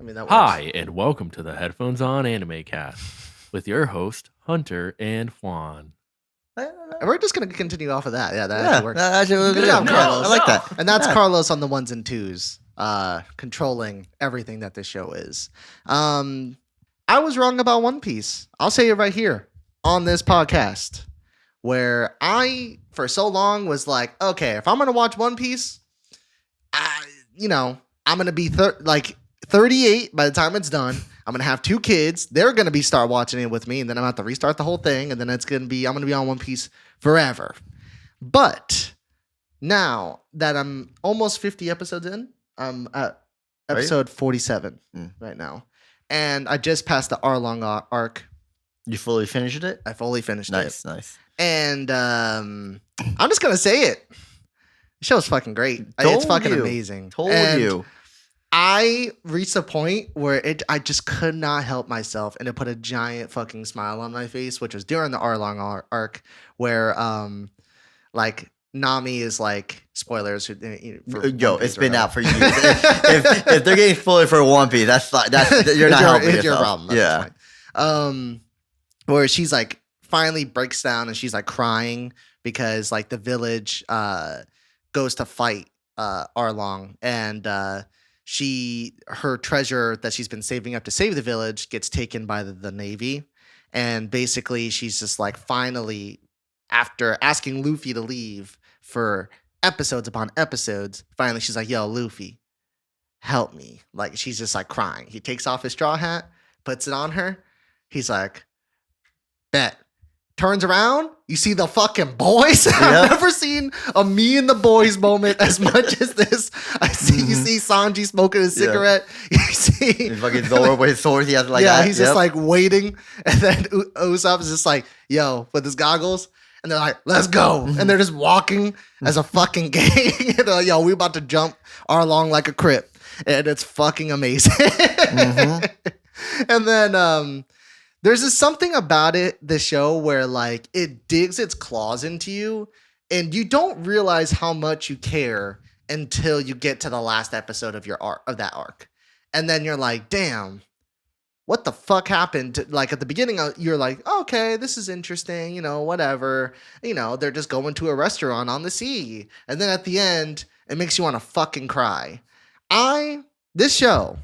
I mean, that works. Hi, and welcome to the Headphones On Anime Cast with your host, Hunter and Juan. We're just going to continue off of that. Yeah, that actually works. That actually Good job, Carlos. I like that. And that's Carlos on the ones and twos, controlling everything that this show is. I was wrong about One Piece. I'll say it right here on this podcast, where I, for so long, was like, okay, if I'm going to watch One Piece, I'm going to be 38 by the time it's done. I'm going to have 2 kids. They're going to start watching it with me, and then I'm going to have to restart the whole thing, and then I'm going to be on One Piece forever. But now that I'm almost 50 episodes in, I'm at episode 47 right now. And I just passed the Arlong arc. You fully finished it? I fully finished it. Nice. And I'm just going to say it. The show's fucking great. It's fucking amazing. Told you. I reached a point where I just could not help myself, and it put a giant fucking smile on my face, which was during the Arlong arc, where Nami is like, spoilers. It's been out for years. if they're getting spoiled for One Piece, that's you're not helping yourself. It's your problem. Yeah. Where she's like finally breaks down and she's like crying because like the village goes to fight Arlong, and her treasure that she's been saving up to save the village gets taken by the Navy. And basically she's just like, finally, after asking Luffy to leave for episodes upon episodes, finally she's like, yo, Luffy, help me. Like, she's just like crying. He takes off his straw hat, puts it on her. He's like, bet. Turns around, you see the fucking boys. Yep. I've never seen a me and the boys moment as much as this. You see Sanji smoking his cigarette. You see he's fucking Zoro with his sword. He has like that. He's just like waiting, and then Usopp is just like, yo, with his goggles, and they're like, let's go, and they're just walking as a fucking gang. And they're like, yo, we about to jump Arlong like a crip, and it's fucking amazing. And then there's just something about the show where like it digs its claws into you, and you don't realize how much you care until you get to the last episode of that arc. And then you're like, damn, what the fuck happened? Like at the beginning, you're like, okay, this is interesting, whatever. They're just going to a restaurant on the sea. And then at the end, it makes you want to fucking cry. This show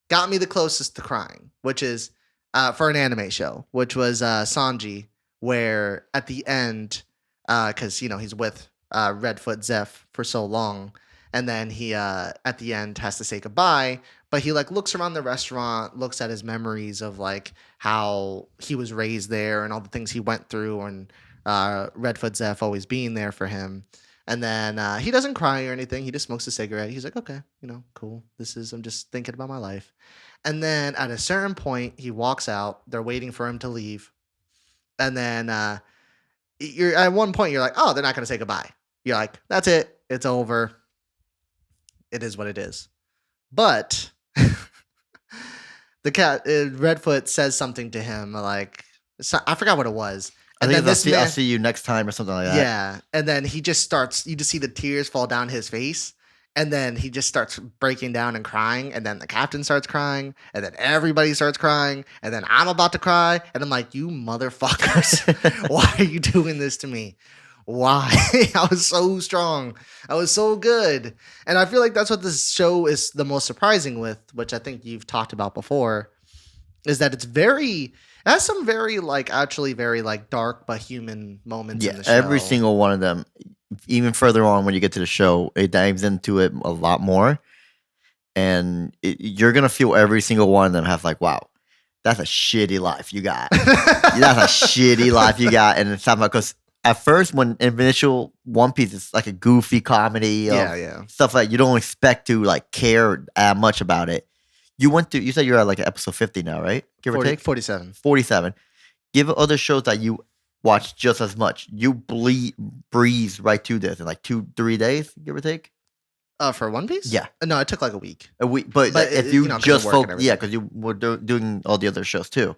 got me the closest to crying, which is for an anime show, which was Sanji, where at the end, because he's with Redfoot Zeph for so long, and then he at the end has to say goodbye, but he like looks around the restaurant, looks at his memories of like how he was raised there and all the things he went through, and Redfoot Zeph always being there for him. And then he doesn't cry or anything. He just smokes a cigarette. He's like, okay, cool. I'm just thinking about my life. And then at a certain point, he walks out. They're waiting for him to leave. And then you're at one point, you're like, oh, they're not going to say goodbye. You're like, that's it. It's over. It is what it is. But the cat, Redfoot, says something to him. Like, I forgot what it was. I think I'll see you next time or something like that. Yeah. And then he just starts, you just see the tears fall down his face. And then he just starts breaking down and crying. And then the captain starts crying. And then everybody starts crying. And then I'm about to cry. And I'm like, you motherfuckers. Why are you doing this to me? Why? I was so strong. I was so good. And I feel like that's what this show is the most surprising with, which I think you've talked about before, is that it has some very actually very dark but human moments in the show. Every single one of them. Even further on when you get to the show, it dives into it a lot more. And you're going to feel every single one of them have like, wow, that's a shitty life you got. That's a shitty life you got. And it's something because at first when initial One Piece, it's like a goofy comedy. Stuff like you don't expect to like care that much about it. You said you're at like episode 50 now, right? Give or take? 47. 47. Give other shows that you watch just as much. You breeze right to this in like 2-3 days, give or take. For One Piece? Yeah. No, it took like a week. But if you just focus, because you were doing all the other shows too.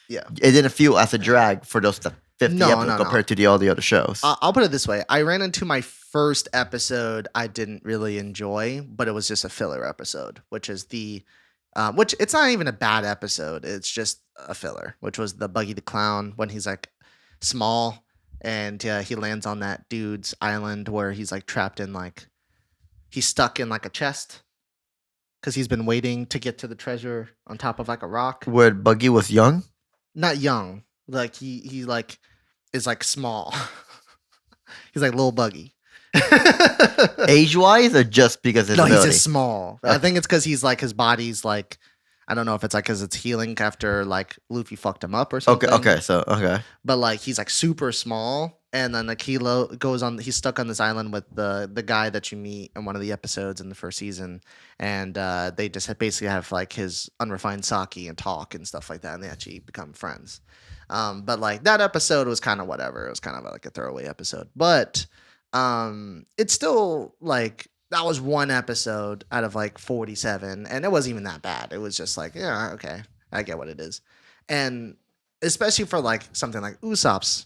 Yeah. It didn't feel as a drag for those 50 episodes compared to all the other shows. I'll put it this way. I ran into my first episode I didn't really enjoy, but it was just a filler episode, which is the which it's not even a bad episode. It's just a filler, which was the Buggy the Clown when he's like small and he lands on that dude's island where he's like trapped in like he's stuck in like a chest because he's been waiting to get to the treasure on top of like a rock. Where Buggy was young? Not young, like he like is like small. He's like little Buggy. Age-wise or just because his No, ability? he's just small. I think it's because he's like his body's like I don't know if it's like because it's healing after like Luffy fucked him up or something. Okay. But like he's like super small, and then like goes on. He's stuck on this island with the guy that you meet in one of the episodes in the first season, and they just basically have like his unrefined sake and talk and stuff like that, and they actually become friends. But like that episode was kind of whatever. It was kind of like a throwaway episode, but it's still like. That was one episode out of like 47, and it wasn't even that bad. It was just like, yeah, okay, I get what it is. And especially for like something like Usopp's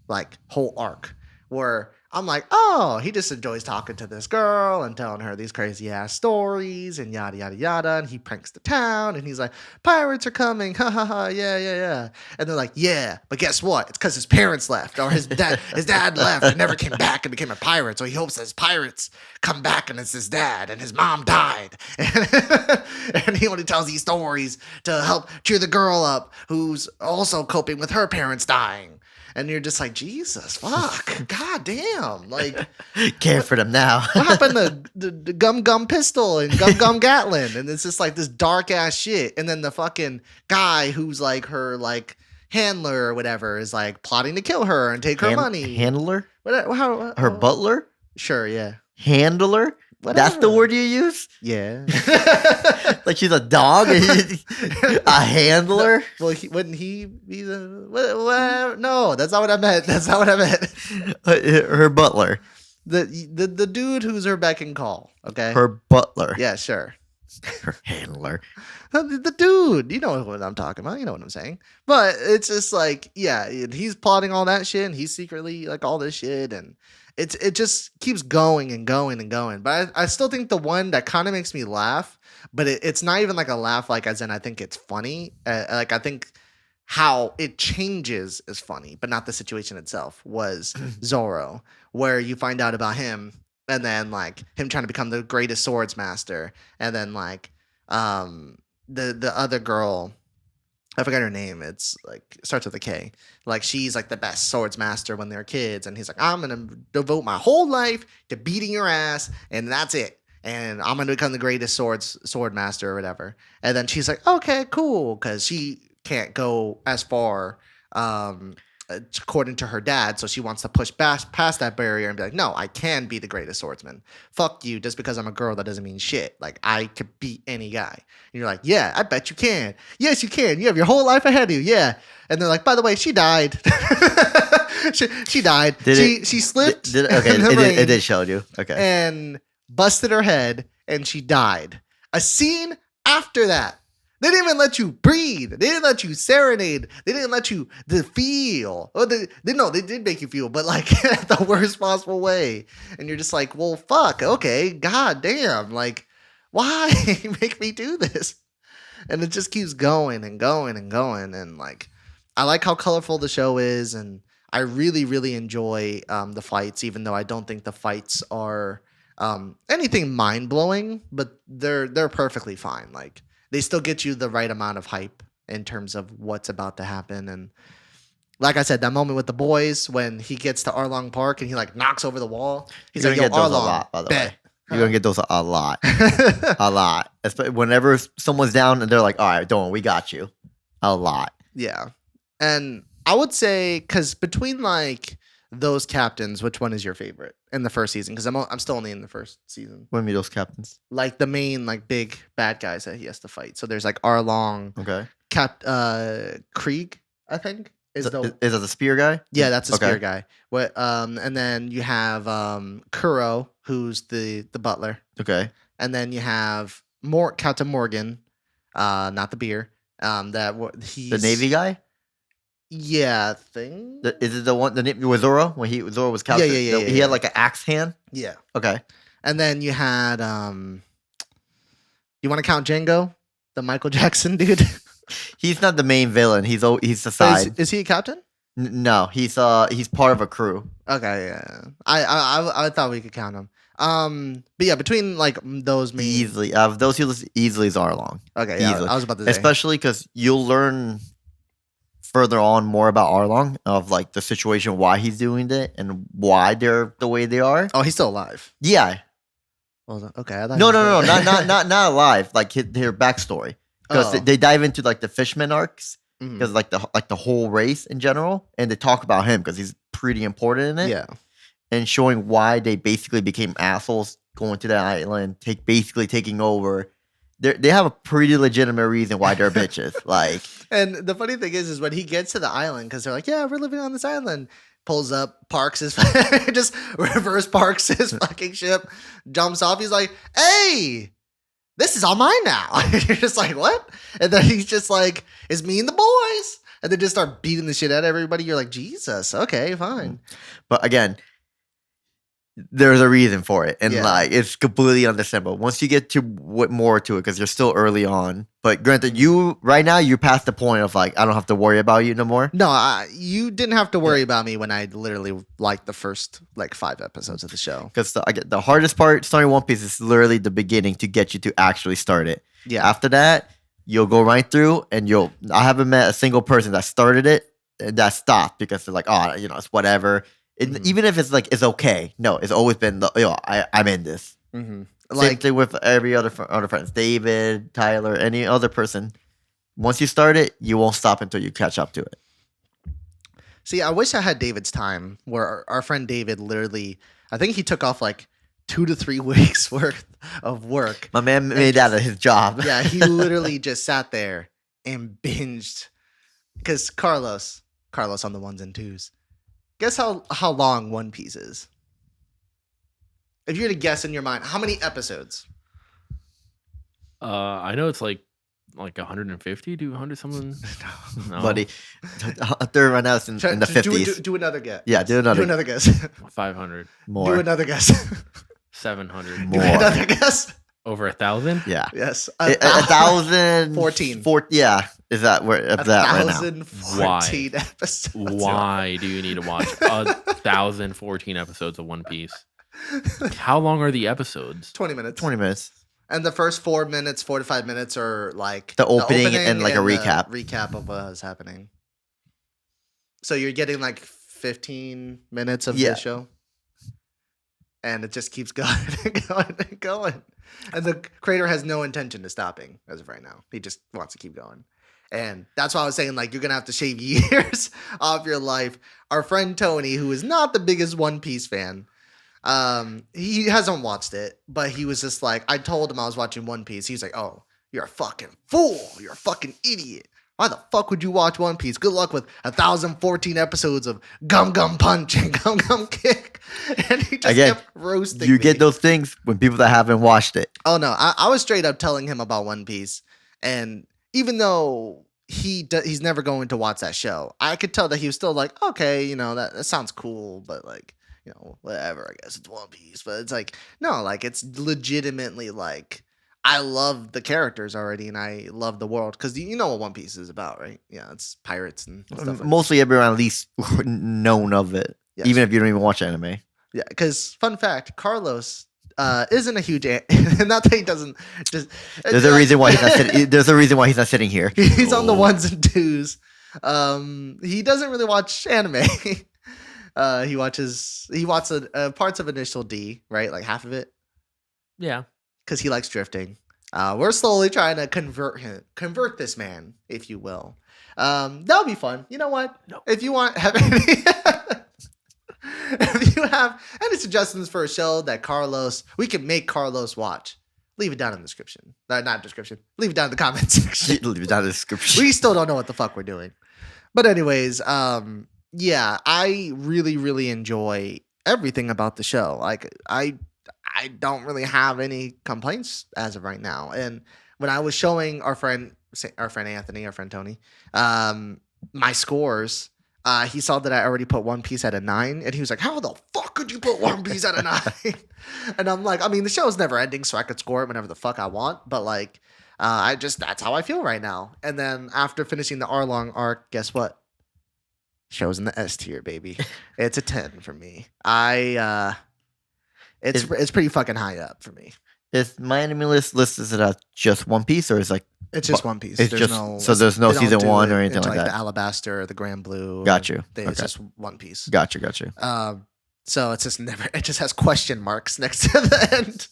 like whole arc, where I'm like, oh, he just enjoys talking to this girl and telling her these crazy ass stories and yada yada yada, and he pranks the town and he's like, pirates are coming, ha ha ha, yeah. And they're like, yeah, but guess what? It's because his parents left, or his dad left and never came back and became a pirate. So he hopes that his pirates come back and it's his dad, and his mom died. And he only tells these stories to help cheer the girl up who's also coping with her parents dying. And you're just like, Jesus, fuck, god damn, like, care for them now. what happened to the Gum Pistol and Gum Gatlin? And it's just like this dark ass shit. And then the fucking guy who's like her like handler or whatever is like plotting to kill her and take her money. Handler? Her How, butler? Sure, yeah. Handler? Whatever. That's the word you use? Yeah. Like she's a dog? A handler? Well, wouldn't he be the? What? No, that's not what I meant. That's not what I meant. Her butler. The dude who's her beck and call. Okay. Her butler. Yeah, sure. Her handler. The dude, you know what I'm talking about. You know what I'm saying. But it's just like, yeah, he's plotting all that shit, and he's secretly like all this shit, and it just keeps going and going and going. But I still think the one that kind of makes me laugh, but it's not even like a laugh, like as in I think it's funny. Like I think how it changes is funny, but not the situation itself. Was Zoro, where you find out about him, and then like him trying to become the greatest swords master, and then like the other girl, I forgot her name. It's like it starts with a K. Like she's like the best swords master when they're kids, and he's like, I'm gonna devote my whole life to beating your ass, and that's it. And I'm gonna become the greatest sword master or whatever. And then she's like, okay, cool, because she can't go as far according to her dad, so she wants to push past that barrier and be like, no, I can be the greatest swordsman. Fuck you, just because I'm a girl, that doesn't mean shit. Like, I could beat any guy. And you're like, yeah, I bet you can. Yes, you can. You have your whole life ahead of you. Yeah. And they're like, by the way, she died. she died. She slipped. It did show you. Okay. And busted her head, and she died. A scene after that. They didn't even let you breathe. They didn't let you serenade. They didn't let you feel. Or they did make you feel, but like the worst possible way. And you're just like, well, fuck. Okay, god damn. Like, why make me do this? And it just keeps going and going and going. And like, I like how colorful the show is, and I really, really enjoy the fights, even though I don't think the fights are anything mind blowing, but they're perfectly fine. Like, they still get you the right amount of hype in terms of what's about to happen. And like I said, that moment with the boys when he gets to Arlong Park and he like knocks over the wall. He's You're like, gonna yo, get those Arlong, a lot, by the bet. way. You're gonna get those a lot. A lot. Whenever someone's down and they're like, all right, don't worry, we got you. A lot. Yeah. And I would say, because between like those captains, which one is your favorite in the first season? Because I'm still only in the first season. What do you mean those captains? Like the main like big bad guys that he has to fight. So there's like Arlong, Okay. Krieg, I think. Is that the spear guy? Yeah, that's a Okay. spear guy. What and then you have Kuro, who's the butler. Okay. And then you have Captain Morgan, not the beer. He's The Navy guy? Yeah, thing. Is it the one with Zoro when Zoro was captain? Yeah, He had like an axe hand. Yeah. Okay. And then you had You want to count Django, the Michael Jackson dude? He's not the main villain. He's the Is, side. is he a captain? No, he's part of a crew. Okay, yeah. I thought we could count him. But yeah, between like those main. Easily, those he was easily is Arlong. Okay, yeah, Easily. I was about to say. Especially because you'll learn further on more about Arlong of like the situation, why he's doing it, and why they're the way they are. Oh, he's still alive. Yeah. Well, okay. I thought No, he no, was no, dead. not alive. Like their backstory, because Oh. they dive into like the Fishman arcs, Mhm. because like the whole race in general, and they talk about him because he's pretty important in it. Yeah. And showing why they basically became assholes going to that island, basically taking over. They have a pretty legitimate reason why they're bitches. Like, And the funny thing is when he gets to the island, because they're like, yeah, we're living on this island. Pulls up, parks his, just reverse parks his fucking ship, jumps off. He's like, hey, this is all mine now. You're just like, what? And then he's just like, it's me and the boys. And they just start beating the shit out of everybody. You're like, Jesus, okay, fine. but again, there's a reason for it, and Yeah. like it's completely understandable. Once you get to more to it, because you're still early on. But granted, you right now you're past the point of like I don't have to worry about you no more. No, you didn't have to worry about me when I literally liked the first like 5 episodes of the show. Because the hardest part starting One Piece is literally the beginning to get you to actually start it. Yeah. After that, you'll go right through, and I haven't met a single person that started it and that stopped because they're like, oh, it's whatever. Mhm. Even if it's like it's okay. No, it's always been I'm in this. Mm-hmm. Same Like, thing with every other friends, David, Tyler, any other person. Once you start it, you won't stop until you catch up to it. see, I wish I had David's time where our friend David literally, I think he took off like 2 to 3 weeks worth of work. My man made that his job. Yeah, he literally just sat there and binged. Because Carlos on the ones and twos. Guess how long One Piece is? If you were to guess in your mind, how many episodes? I know it's like 150, 200 something. No. Buddy, third right now is in the Do- 50s. Do another guess. Yeah, do another guess. 500, more. Do another guess. 700, More. Do another guess. over 1,000. Yeah. Yes. 1,000. 14. Yeah. Is that where at that right now? 1,014 episodes. Why do you need to watch 1,014 episodes of One Piece? How long are the episodes? 20 minutes. 20 minutes. And the first 4 to 5 minutes are like The opening and, like, a the recap. Recap of what was happening. So you're getting like 15 minutes of Yeah. the show. And it just keeps going and going and going. And the creator has no intention of stopping as of right now. He just wants to keep going. And that's why I was saying, like, you're going to have to shave years off your life. Our friend Tony, who is not the biggest One Piece fan, he hasn't watched it, but he was just like, I told him I was watching One Piece. He's like, oh, you're a fucking fool. You're a fucking idiot. Why the fuck would you watch One Piece? Good luck with 1,014 episodes of Gum Gum Punch and Gum Gum Kick. And he just Again, kept roasting You me. get those things when people that haven't watched it. Oh no, I was straight up telling him about One Piece, and even though he's never going to watch that show, I could tell that he was still like, okay, that sounds cool, but like, whatever, I guess it's One Piece. But it's like, no, like it's legitimately like, I love the characters already, and I love the world, because you know what One Piece is about, right? Yeah, it's pirates and stuff like that. Mostly everyone at least known of it, Yes. even if you don't even watch anime. Yeah, because fun fact, Carlos isn't a huge not that he doesn't just. There's a reason why he's not sitting. There's a reason why he's not sitting here. He's on the ones and twos. He doesn't really watch anime. He watches parts of Initial D, right? Like half of it, Yeah. because he likes drifting. We're slowly trying to convert this man, if you will. That'll be fun. You know what? No. If you have any, if you have any suggestions for a show that we can make Carlos watch, leave it down in the description. Not description. Leave it down in the comment section. Leave it down in the description. We still don't know what the fuck we're doing. But anyways, yeah, I really, really enjoy everything about the show. Like, I don't really have any complaints as of right now. And when I was showing our friend Anthony, our friend Tony, my scores, he saw that I already put One Piece at a 9, and he was like, "How the fuck could you put One Piece at a 9?" And I'm like, I mean, the show's never ending, so I could score it whenever the fuck I want. But like, that's how I feel right now. And then after finishing the Arlong arc, guess what? Show's in the S tier, baby. It's a 10 for me. It's pretty fucking high up for me. Is my enemy list listed as just One Piece, or is like It's just One Piece. it's There's just no, so there's no they don't season do 1 it or anything into, like the that? Alabaster or the Grand Blue. Got you. It's Okay. just One Piece. Got you. So it's just never. It just has question marks next to the end.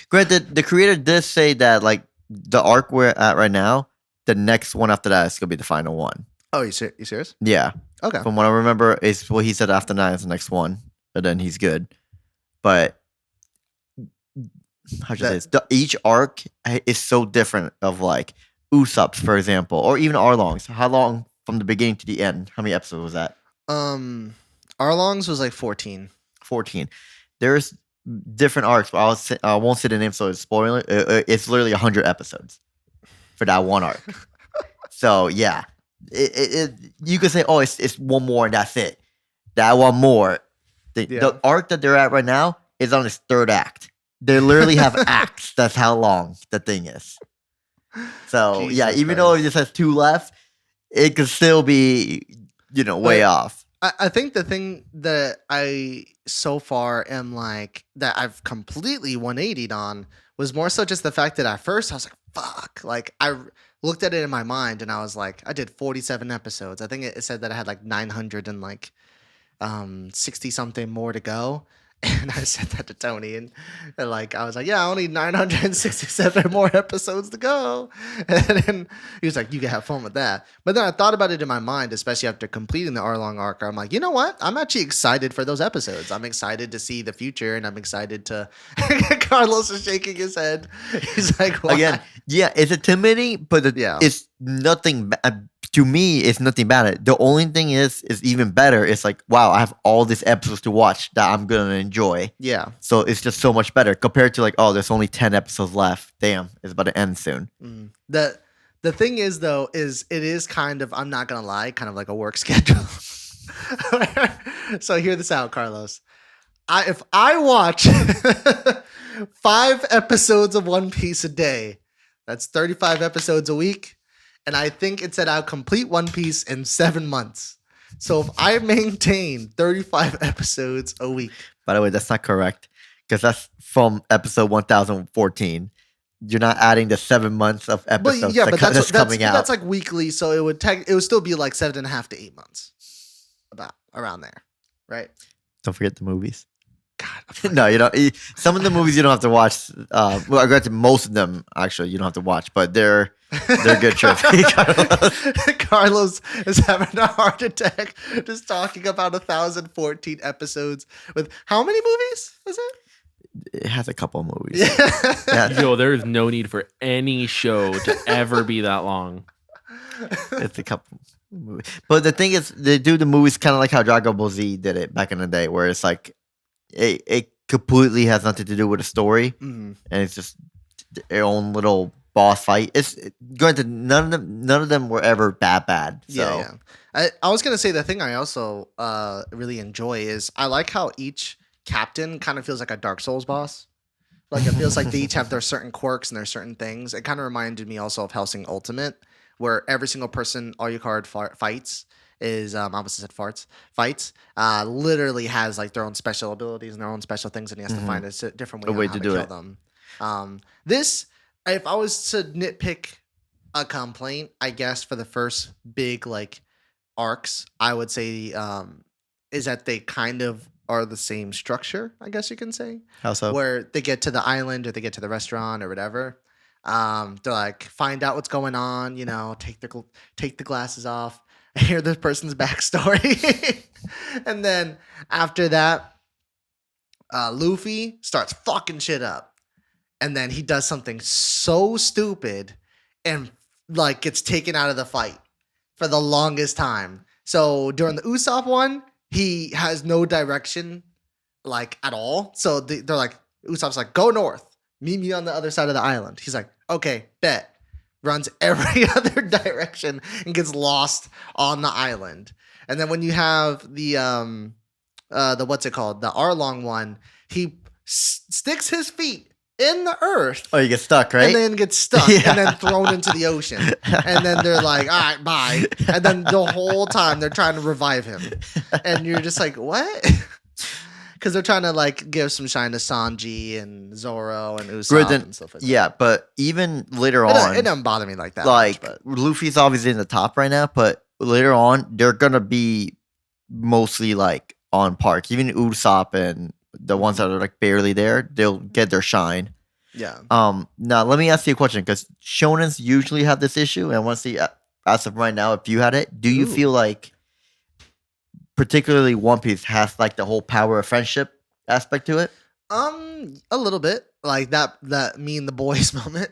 Granted, the creator did say that like the arc we're at right now, the next one after that is gonna be the final one. Oh, you serious? Yeah, Okay. from what I remember, is what he said after 9 is the next one, and then he's good. But how should I say this? Each arc is so different. Of like Usopp's, for example, or even Arlong's. How long from the beginning to the end? How many episodes was that? Arlong's was like 14. 14. There's different arcs, but I won't say the name, so it's spoiler. It's literally 100 episodes for that one arc. So yeah, you could say, oh, it's one more and that's it. That one more. The arc that they're at right now is on its third act. They literally have acts. That's how long the thing is. So Jesus yeah, even Christ. though it just has 2 left, it could still be, way off. I think the thing that I so far am like that I've completely 180'd on was more so just the fact that at first I was like, fuck. Like I looked at it in my mind and I was like, I did 47 episodes. I think it said that I had like 900 and like 60 something more to go. And I said that to Tony, and like I was like, "Yeah, I only 967 more episodes to go." And then he was like, "You can have fun with that." But then I thought about it in my mind, especially after completing the Arlong arc. I'm like, you know what? I'm actually excited for those episodes. I'm excited to see the future, and I'm excited to. Carlos is shaking his head. He's like, "Why?" Again, yeah, it's intimidating, but it's nothing. To me, it's nothing bad. The only thing is even better. It's like, wow, I have all these episodes to watch that I'm gonna enjoy. Yeah. So it's just so much better compared to like, oh, there's only 10 episodes left. Damn, it's about to end soon. The thing is though, is it is kind of, I'm not gonna lie, kind of like a work schedule. So hear this out, Carlos. If I watch 5 episodes of One Piece a day, that's 35 episodes a week. And I think it said I'll complete One Piece in 7 months. So if I maintain 35 episodes a week. By the way, that's not correct because that's from episode 1014. You're not adding the 7 months of episodes that's coming out. That's like weekly, so it would still be like 7.5 to 8 months, about around there, right? Don't forget the movies. God, No, you don't. Some of the movies you don't have to watch. Well, granted, most of them actually you don't have to watch, but they're good trips. Carlos is having a heart attack just talking about 1,014 episodes with how many movies is it? It has a couple of movies. Yeah. Yo, there is no need for any show to ever be that long. It's a couple movies. But the thing is, they do the movies kind of like how Dragon Ball Z did it back in the day, where it's like it completely has nothing to do with the story, and it's just their own little boss fight. It's granted, none of them were ever bad. So. Yeah. I was gonna say the thing I also really enjoy is I like how each captain kind of feels like a Dark Souls boss. Like it feels like they each have their certain quirks and their certain things. It kind of reminded me also of Hellsing Ultimate, where every single person Alucard fights is I almost said fights literally has like their own special abilities and their own special things, and he has to find a different way to kill them. This, if I was to nitpick a complaint, I guess for the first big like arcs, I would say is that they kind of are the same structure, I guess you can say. How so? Where they get to the island or they get to the restaurant or whatever. They're like, find out what's going on, take the glasses off, hear this person's backstory. And then after that, Luffy starts fucking shit up. And then he does something so stupid and like gets taken out of the fight for the longest time. So during the Usopp one, he has no direction like at all. So they're like, Usopp's like, go north, meet me on the other side of the island. He's like, okay, bet. Runs every other direction and gets lost on the island. And then when you have the what's it called, the Arlong one, he sticks his feet in the earth. Oh, you get stuck, right? And then gets stuck Yeah. and then thrown into the ocean. And then they're like, all right, bye. And then the whole time they're trying to revive him. And you're just like, what? Because they're trying to like give some shine to Sanji and Zoro and Usopp and stuff like that. Yeah, but even later It on, doesn't bother me like that. like much, but Luffy's obviously in the top right now, but later on they're gonna be mostly like on par. Even Usopp and the ones that are like barely there, they'll get their shine. yeah. Now let me ask you a question because Shonens usually have this issue, and I want to see as of right now if you had it. Do you Ooh. feel like, particularly One Piece, has like the whole power of friendship aspect to it? A little bit. Like that me and the boys moment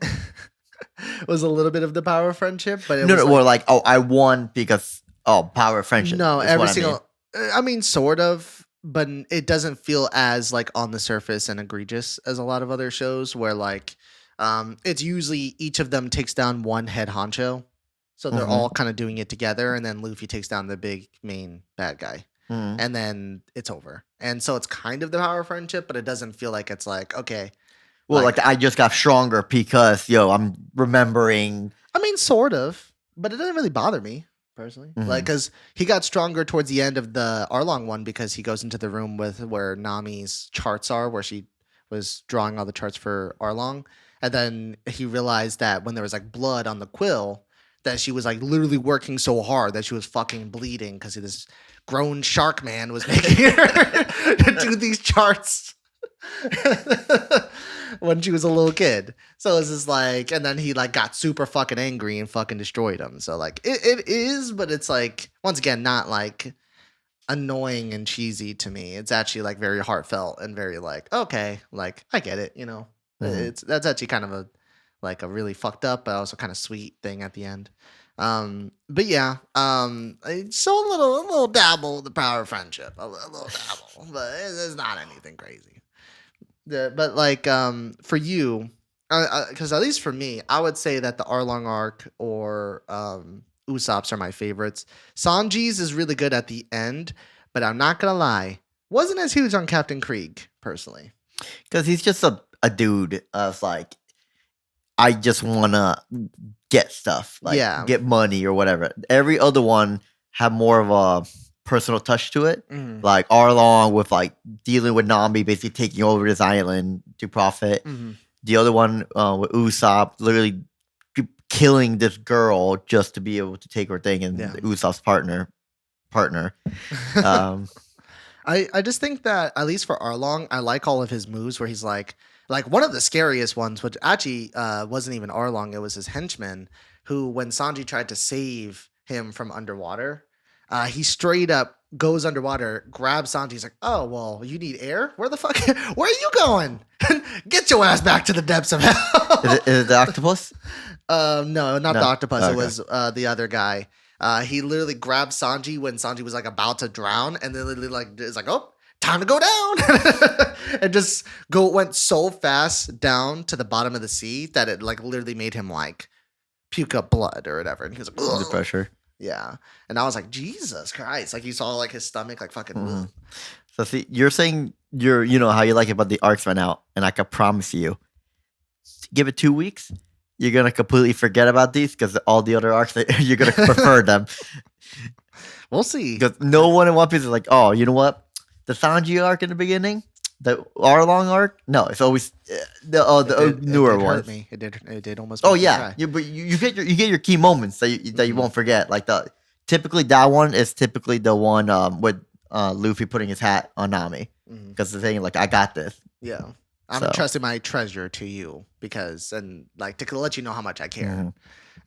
was a little bit of the power of friendship, but it was Or like, oh, I won because power of friendship. no, is every what I single mean. I mean sort of, but it doesn't feel as like on the surface and egregious as a lot of other shows where like it's usually each of them takes down one head honcho. So they're Mhm. all kind of doing it together, and then Luffy takes down the big main bad guy. Mhm. And then it's over. And so it's kind of the power of friendship, but it doesn't feel like it's like, okay. Well, like I just got stronger because I'm remembering. I mean, sort of, but it doesn't really bother me personally. Mhm. Like, because he got stronger towards the end of the Arlong one because he goes into the room with where Nami's charts are, where she was drawing all the charts for Arlong. And then he realized that when there was like blood on the quill, that she was like literally working so hard that she was fucking bleeding because this grown shark man was making her do these charts when she was a little kid. So it's just like, and then he like got super fucking angry and fucking destroyed him. So like it is, but it's like once again not like annoying and cheesy to me. It's actually like very heartfelt and very like, okay, like I get it, Mhm. That's actually kind of a like a really fucked up but also kind of sweet thing at the end. But yeah, it's a little dabble with the power of friendship, a little dabble, but it's not anything crazy. But like for you, because at least for me, I would say that the Arlong arc or Usopp's are my favorites. Sanji's is really good at the end, but I'm not gonna lie, wasn't as huge on Captain Krieg personally. Because he's just a dude of like, I just want to get stuff, like Yeah. get money or whatever. Every other one had more of a personal touch to it. Mhm. Like Arlong with like dealing with Nami, basically taking over this island to profit. Mhm. The other one with Usopp, literally killing this girl just to be able to take her thing, and Yeah. Usopp's partner. Um, I just think that at least for Arlong, I like all of his moves where he's like one of the scariest ones, which actually wasn't even Arlong, it was his henchman who, when Sanji tried to save him from underwater, he straight up goes underwater, grabs Sanji. He's like, "Oh well, you need air? Where the fuck? Where are you going? Get your ass back to the depths of hell." is it the octopus? No, not No? the octopus. It Okay. was the other guy. He literally grabbed Sanji when Sanji was like about to drown, and then literally like it's like, oh, time to go down, and just went so fast down to the bottom of the sea that it like literally made him like puke up blood or whatever, and he was like, The "Ugh." pressure. Yeah, and I was like, Jesus Christ, like you saw like his stomach like fucking. Mhm. ugh. So see, you're saying you know how you like it, but the arcs went out, and I can promise you, give it 2 weeks, you're gonna completely forget about these because all the other arcs you're gonna prefer them. We'll see. Because no one in One Piece is like, oh, you know what, the Sanji arc in the beginning, the Arlong arc. No, it's always the newer it did hurt ones. me. It did almost. Oh make me yeah, cry. but you get your key moments that you Mhm. won't forget. Like typically that one is typically the one with Luffy putting his hat on Nami Mhm. because the thing like I got this. Yeah. I'm So. entrusting my treasure to you and like to let you know how much I care. Mhm.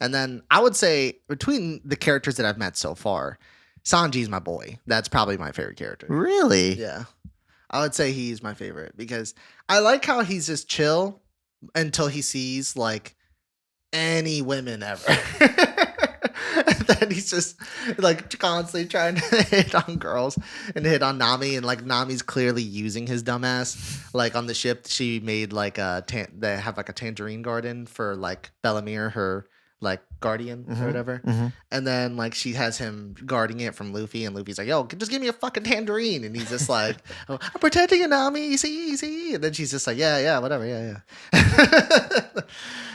And then I would say between the characters that I've met so far, Sanji's my boy. That's probably my favorite character. Really? Yeah. I would say he's my favorite because I like how he's just chill until he sees like any women ever. And then he's just like constantly trying to hit on girls and hit on Nami, and like Nami's clearly using his dumbass. Like on the ship, she made like they have like a tangerine garden for like Bellamere, her like guardian Mhm, or whatever. mhm. And then like she has him guarding it from Luffy, and Luffy's like, "Yo, just give me a fucking tangerine," and he's just like, "Oh, I'm protecting you, Nami. You see." And then she's just like, "Yeah, whatever, yeah."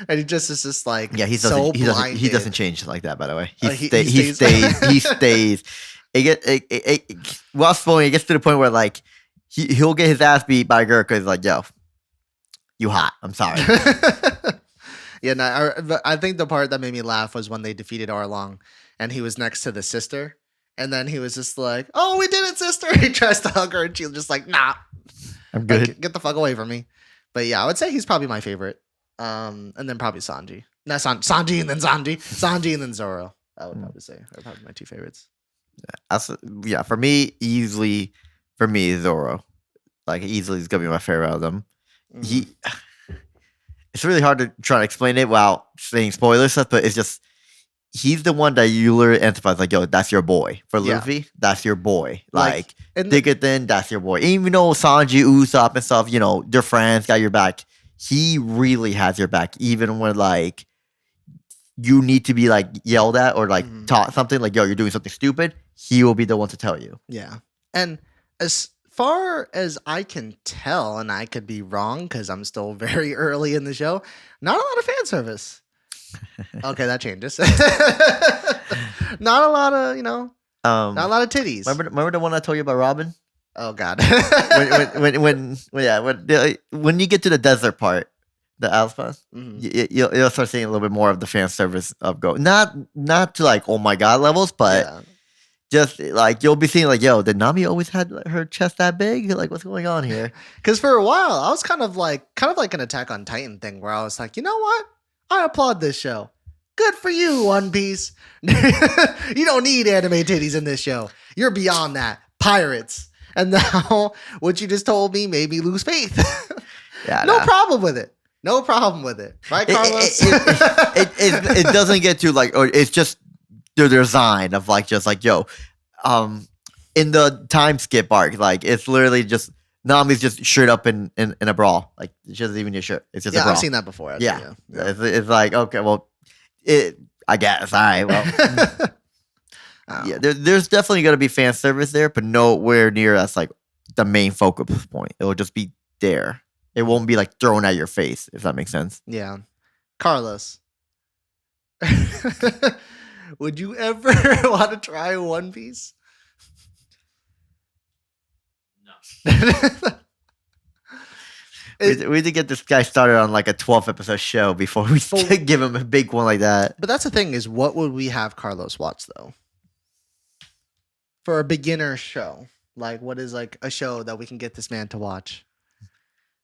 And he just is just like, Yeah, so he blinded. doesn't change like that. By the way, He he stays. stays. He stays. Well, spoiling. It gets to the point where like he'll get his ass beat by a girl because like, yo, you hot. I'm sorry. Yeah, no, I think the part that made me laugh was when they defeated Arlong, and he was next to the sister, and then he was just like, "Oh, we did it, sister!" He tries to hug her, and she's just like, "Nah, I'm good. like, get the fuck away from me." But yeah, I would say he's probably my favorite. And then probably Sanji. Not Sanji and then Sanji and then Zoro. I would probably say are probably my two favorites. Yeah, for me, easily, Zoro. Like easily is gonna be my favorite out of them. Mhm. It's really hard to try to explain it without saying spoiler stuff, but it's just he's the one that you literally empathize like, yo, that's your boy. For Yeah. Luffy, that's your boy. Like, Like and thicker than that's your boy. Even though Sanji, Usopp, and stuff, you know, their friends got your back. He really has your back, even when like you need to be like yelled at or like Mhm. taught something like, yo, you're doing something stupid. He will be the one to tell you. yeah, and as far as I can tell, and I could be wrong because I'm still very early in the show, not a lot of fan service. Okay, that changes. Not a lot of, not a lot of titties. Remember the one I told you about Robin? Oh God. When you get to the desert part, the Alpha, Mhm. you'll start seeing a little bit more of the fan service of Go. Not to like oh my god levels, but Yeah. just like you'll be seeing like, yo, did Nami always had her chest that big? Like, what's going on here? Because for a while, I was kind of like an Attack on Titan thing where I was like, you know what? I applaud this show. Good for you, One Piece. You don't need anime titties in this show. You're beyond that. Pirates. And now what you just told me made me lose faith. Yeah, No nah. problem with it. No problem with it. Right, Carlos? It doesn't get to like, or it's just the design of like just like, yo, in the time skip arc, like it's literally just Nami's just shirt up in a brawl, like she doesn't even need a shirt. It's just a Yeah, brawl. I've seen that before. Actually, Yeah. It's like, okay, well, I guess. All right, well, Oh. yeah, there's definitely going to be fan service there, but nowhere near as like the main focal point. It'll just be there. It won't be like thrown at your face, if that makes sense. Yeah. Carlos. Would you ever want to try One Piece? No. We need to get this guy started on like a 12 episode show before we give him a big one like that. But that's the thing is, what would we have Carlos watch though? For a beginner show, like what is like a show that we can get this man to watch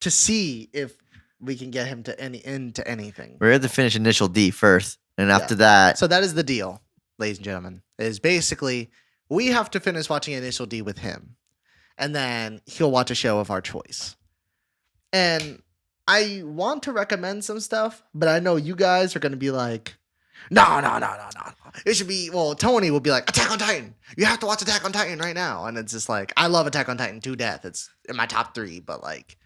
to see if we can get him to into anything. We're going to finish Initial D first, and after that, So that is the deal, ladies and gentlemen. Is basically we have to finish watching Initial D with him, and then he'll watch a show of our choice. And I want to recommend some stuff, but I know you guys are going to be like, no. It should be, well, Tony will be like, Attack on Titan. You have to watch Attack on Titan right now. And it's just like, I love Attack on Titan to death. It's in my top 3, but like,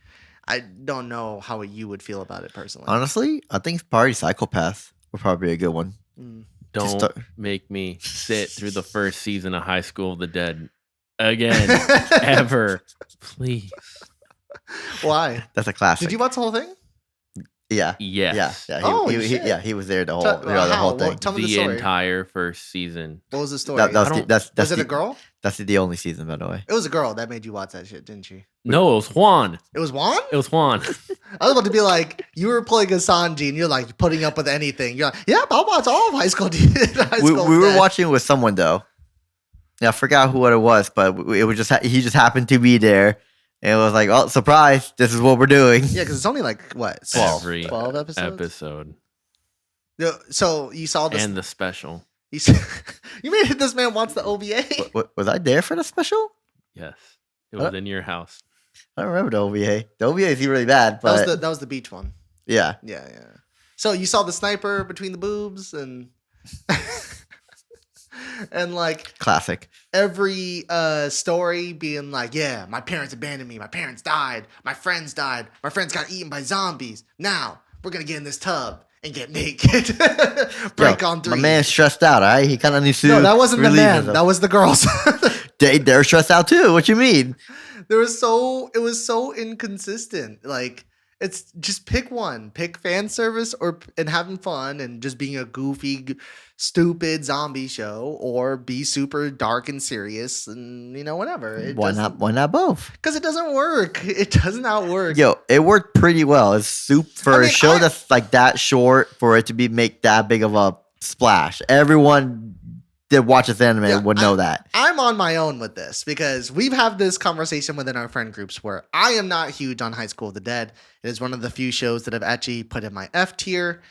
I don't know how you would feel about it personally. honestly, I think probably Psychopath would probably be a good one. Mm. Don't start- make me sit through the first season of High School of the Dead again, ever. Please. Why? That's a classic. Did you watch the whole thing? Yeah. Yes. Yeah. Oh, He shit. he was there the whole, Tell- the how? whole thing. Tell me the The story. entire first season. What was the story? That was I the, don't- that's was it the, a girl? That's the only season, by the way. It was a girl that made you watch that shit, didn't she? No, it was Juan. It was Juan? It was Juan. I was about to be like, you were playing a Sanji and you're like putting up with anything. You're like, yeah, I'll watch all of High School. We were watching it with someone though. Yeah, I forgot who it was, but it was just he just happened to be there, and it was like, oh, surprise! This is what we're doing. Yeah, because it's only like what 12. 12 episodes. Episode. No, so you saw this. And the special. You, you made this man wants the OVA. Was I there for the special? Yes. It was in your house. I don't remember the OVA. The OVA is really bad, but That was the beach one. yeah. Yeah. So you saw the sniper between the boobs and and like Classic. every story being like, yeah, my parents abandoned me, my parents died, my friends died, my friends got eaten by zombies. Now we're gonna get in this tub and get naked. Break Yo, on 3. My man's stressed out, all right? He kind of needs to. No, that wasn't the relieve man. himself. That was the girls. They're stressed out too. What you mean? It was so inconsistent. Like, it's just pick one. Pick fan service and having fun and just being a goofy, stupid zombie show, or be super dark and serious and whatever. Why not? Why not both? Because it doesn't work. It does not work. Yo, it worked pretty well. It's for I a mean, show that's like that short for it to make that big of a splash. Everyone that watches anime would know that. I'm on my own with this because we've had this conversation within our friend groups where I am not huge on High School of the Dead. It is one of the few shows that I've actually put in my F tier.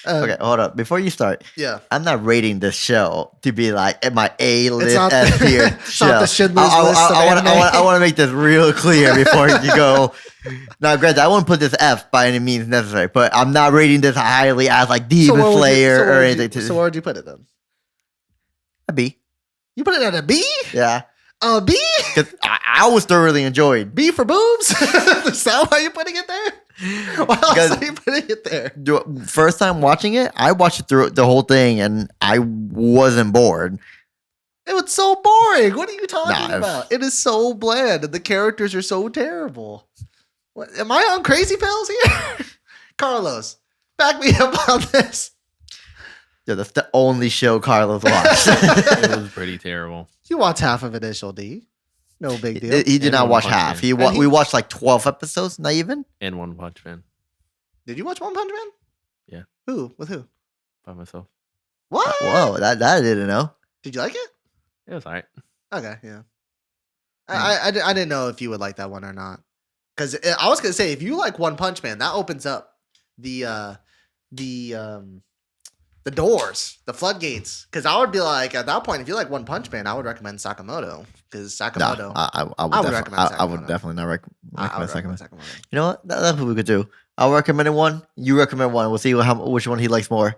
Okay, hold up. Before you start, Yeah. I'm not rating this show to be like at my A list not- S tier it's show. not the Schindler's List of anime. I want to make this real clear before you go. Now, granted, I won't put this F by any means necessary, but I'm not rating this highly as like Demon Slayer or anything. So where'd you put it then? A B. You put it at a B? Yeah. A B? Because I was thoroughly enjoyed. B for boobs? Is that why you're putting it there? Why else are you putting it there? First time watching it, I watched it through the whole thing and I wasn't bored. It was so boring. What are you talking Nah, about? It is so bland and the characters are so terrible. What, am I on crazy pills here? Carlos, back me up on this. Yeah, that's the only show Carlos watched. It was pretty terrible. You watched half of Initial D. No big deal. He did And not One watch Punch half. Man. We watched like 12 episodes, not even. And One Punch Man Did you watch One Punch Man? Yeah. Who? With who? by myself. What? Whoa, that I didn't know. Did you like it? It was alright. Okay, yeah. I didn't know if you would like that one or not. Because I was gonna say, if you like One Punch Man, that opens up the doors, the floodgates. Because I would be like, at that point, if you like One Punch Man, I would recommend Sakamoto. Because Sakamoto, No, I would definitely not I would recommend recommend Sakamoto. Sakamoto. You know what? That's what we could do. I'll recommend one. You recommend one. We'll see which one he likes more.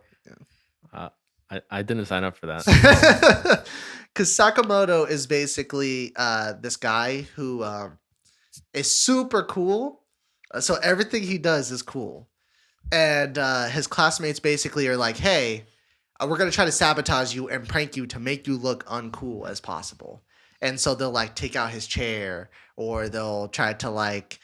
I didn't sign up for that. Because Sakamoto is basically this guy who is super cool. So everything he does is cool. And his classmates basically are like, hey, we're going to try to sabotage you and prank you to make you look uncool as possible. And so they'll like take out his chair, or they'll try to like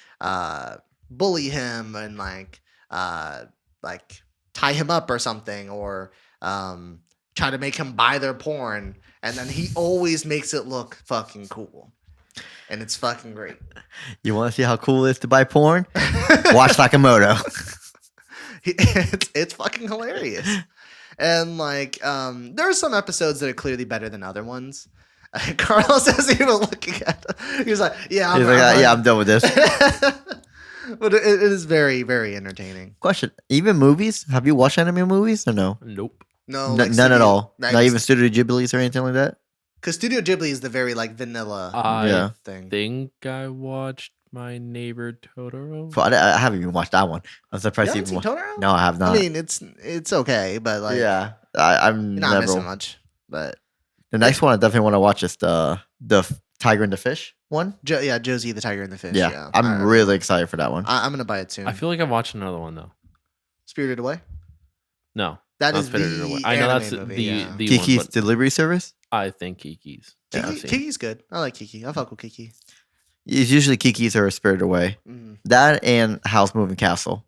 bully him and like tie him up or something, or try to make him buy their porn. And then he always makes it look fucking cool. And it's fucking great. You want to see how cool it is to buy porn? Watch Sakamoto. It's fucking hilarious. And like there are some episodes that are clearly better than other ones. Carlos isn't even looking at it. He was like, yeah, I'm done with this. But it is very, very entertaining. Question: even movies? Have you watched anime movies or no? Nope. No, None at all. Not even Studio Ghibli's or anything like that. Because Studio Ghibli is the very like vanilla I thing. think I watched My Neighbor Totoro. So I haven't even watched that one. I'm You surprised you haven't even seen watched. Totoro? No, I have not. I mean, it's okay, but like, yeah, I'm you're not never. missing much. But The next one I definitely want to watch is the Tiger and the Fish one. Josie the Tiger and the Fish. Yeah, I'm really excited for that one. I'm gonna buy it soon. I feel like I've watched another one though. Spirited Away. No, That not is Spirited the Away. I know anime that's movie, the yeah. the Kiki's one, but Delivery Service. I think Kiki's. Yeah, I've seen. Kiki's good. I like Kiki. I fuck with Kiki. It's usually Kiki's or Spirited Away. Mm, That and House Moving Castle.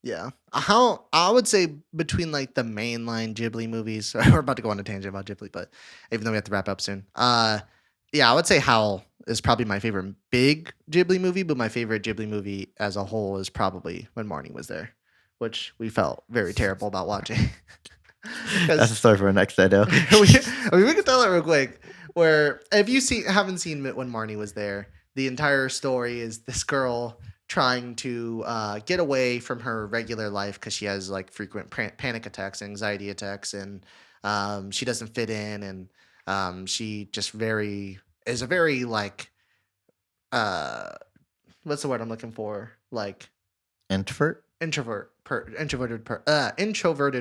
yeah. How I would say between like the mainline Ghibli movies. We're about to go on a tangent about Ghibli, but even though we have to wrap up soon. Yeah, I would say Howl is probably my favorite big Ghibli movie, but my favorite Ghibli movie as a whole is probably When Marnie Was There, which we felt very terrible about watching. That's a story for the next day, though. we can tell it real quick. Where if you haven't seen it When Marnie Was There, the entire story is this girl trying to get away from her regular life because she has like frequent panic attacks, anxiety attacks, and she doesn't fit in, and she just is a very like what's the word I'm looking for, like introverted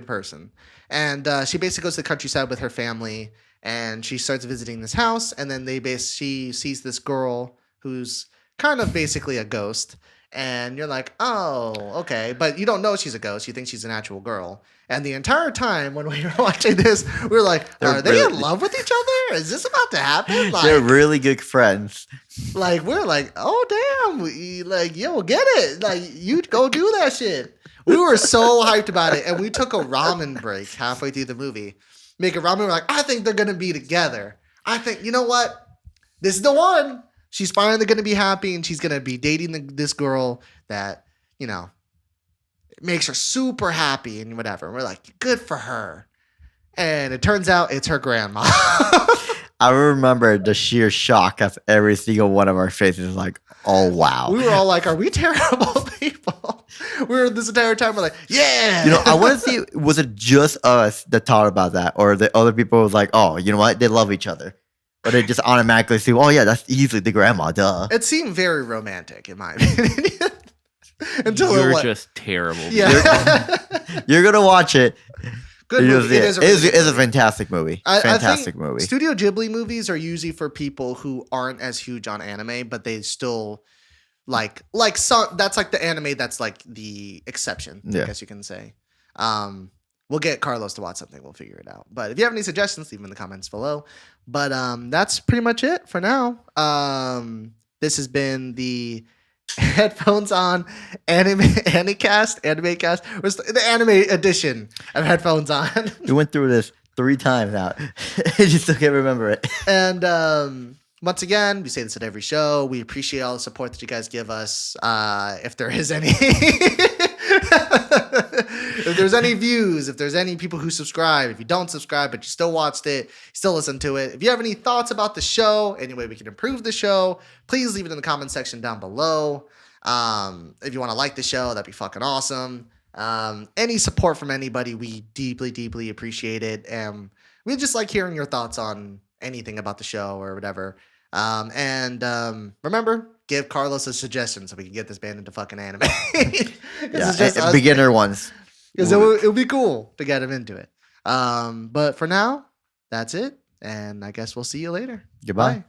person, and she basically goes to the countryside with her family, and she starts visiting this house, and then she sees this girl who's kind of basically a ghost, And you're like, oh, okay. But you don't know she's a ghost. You think she's an actual girl. And the entire time when we were watching this, we were like, are they in love with each other? Is this about to happen? Like, They're really good friends. like we're like, oh damn, like yo, get it, like you go do that shit. We were so hyped about it, and we took a ramen break halfway through the movie. Make a ramen. We're like, I think they're gonna be together. I think, you know what? This is the one. She's finally gonna be happy, and she's gonna be dating this girl that, you know, makes her super happy and whatever. And we're like, good for her. And it turns out it's her grandma. I remember the sheer shock of every single one of our faces. Like, oh wow. We were all like, are we terrible people? We were this entire time, we're like, yeah. You know, I want to see, was it just us that thought about that? Or the other people was like, oh, you know what? They love each other. Or they just automatically see, oh yeah, that's easily the grandma, duh. It seemed very romantic, in my opinion. Until You're just terrible. Yeah. You're going to watch it. Good movie. It is a fantastic movie. Fantastic movie. Studio Ghibli movies are usually for people who aren't as huge on anime, but they still like some. That's like the anime. That's like the exception. Yeah. I guess you can say. We'll get Carlos to watch something. We'll figure it out. But if you have any suggestions, leave them in the comments below. But that's pretty much it for now. This has been the Headphones On anime cast, the anime edition of Headphones On. We went through this 3 times now. I just still can't remember it. And once again, we say this at every show. We appreciate all the support that you guys give us. If there is any, if there's any views, if there's any people who subscribe, if you don't subscribe but you still watched it, you still listen to it. If you have any thoughts about the show, any way we can improve the show, please leave it in the comment section down below. If you want to like the show, that'd be fucking awesome. Any support from anybody, we deeply, deeply appreciate it. And we just like hearing your thoughts on anything about the show or whatever. Remember, give Carlos a suggestion so we can get this band into fucking anime. Yeah, beginner ones. Because it would be cool to get him into it. But for now, that's it. And I guess we'll see you later. Goodbye. Bye.